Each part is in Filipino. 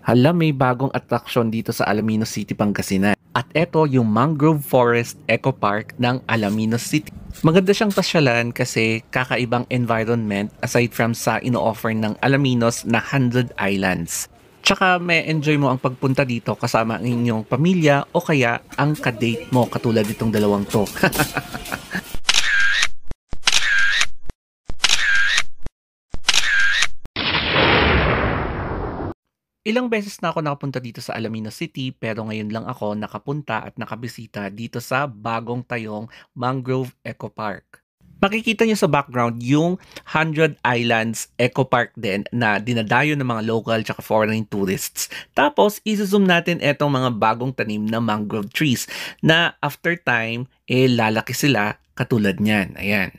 Hala, may bagong atraksyon dito sa Alaminos City, Pangasinan. At eto yung Mangrove Forest Eco Park ng Alaminos City. Maganda siyang pasyalan kasi kakaibang environment aside from sa ino-offer ng Alaminos na 100 Islands. Tsaka may enjoy mo ang pagpunta dito kasama ang inyong pamilya o kaya ang kadate mo katulad nitong dalawang to. Ilang beses na ako nakapunta dito sa Alaminos City pero ngayon lang ako nakapunta at nakabisita dito sa bagong tayong Mangrove Eco Park. Makikita niyo sa background yung 100 Islands Eco Park din na dinadayo ng mga local at foreign tourists. Tapos, i-zoom natin etong mga bagong tanim na mangrove trees na after time, lalaki sila katulad niyan. Ayan.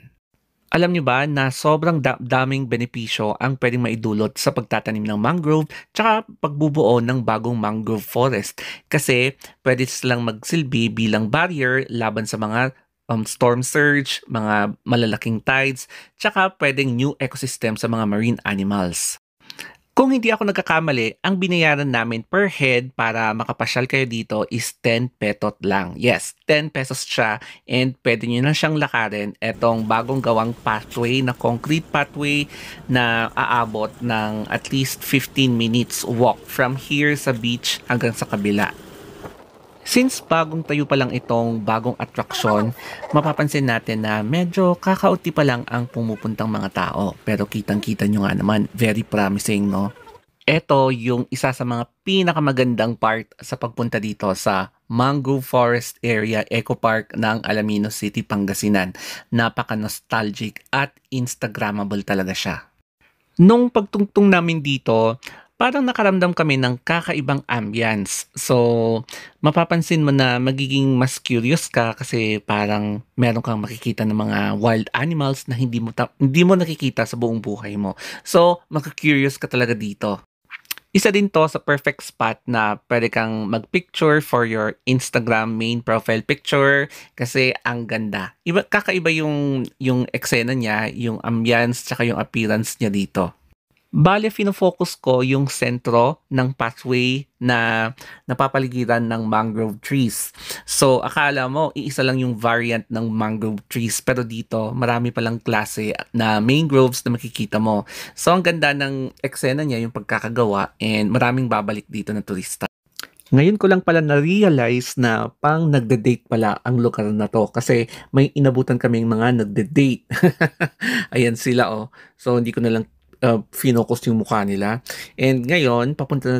Alam niyo ba na sobrang daming benepisyo ang pwedeng maidulot sa pagtatanim ng mangrove tsaka pagbubuo ng bagong mangrove forest kasi pwede silang magsilbi bilang barrier laban sa mga storm surge, mga malalaking tides, tsaka pwedeng new ecosystem sa mga marine animals. Kung hindi ako nagkakamali, ang binayaran namin per head para makapasyal kayo dito is 10 petot lang. Yes, 10 pesos siya and pwede nyo na siyang lakarin etong bagong gawang pathway na concrete pathway na aabot ng at least 15 minutes walk from here sa beach hanggang sa kabila. Since bagong tayo pa lang itong bagong atraksyon, mapapansin natin na medyo kakaunti pa lang ang pumupuntang mga tao. Pero kitang-kita nyo nga naman, very promising, no? Ito yung isa sa mga pinakamagandang part sa pagpunta dito sa Mangrove Forest Area Eco Park ng Alaminos City, Pangasinan. Napaka-nostalgic at Instagrammable talaga siya. Nung pagtungtong namin dito, parang nakaramdam kami ng kakaibang ambience. So, mapapansin mo na magiging mas curious ka kasi parang meron kang makikita ng mga wild animals na hindi mo nakikita sa buong buhay mo. So, maka-curious ka talaga dito. Isa din to sa perfect spot na pwede kang mag-picture for your Instagram main profile picture kasi ang ganda. Kakaiba yung eksena niya, yung ambience, tsaka yung appearance niya dito. Bale, fino-focus ko yung sentro ng pathway na napapaligiran ng mangrove trees. So, akala mo, iisa lang yung variant ng mangrove trees. Pero dito, marami palang klase na mangroves na makikita mo. So, ang ganda ng eksena niya, yung pagkakagawa, and maraming babalik dito na turista. Ngayon ko lang pala na-realize na pang nagde-date pala ang lugar na to kasi may inabutan kaming mga nagde-date. Ayan sila oh. So hindi ko na lang finocus yung mukha nila. And ngayon, papunta na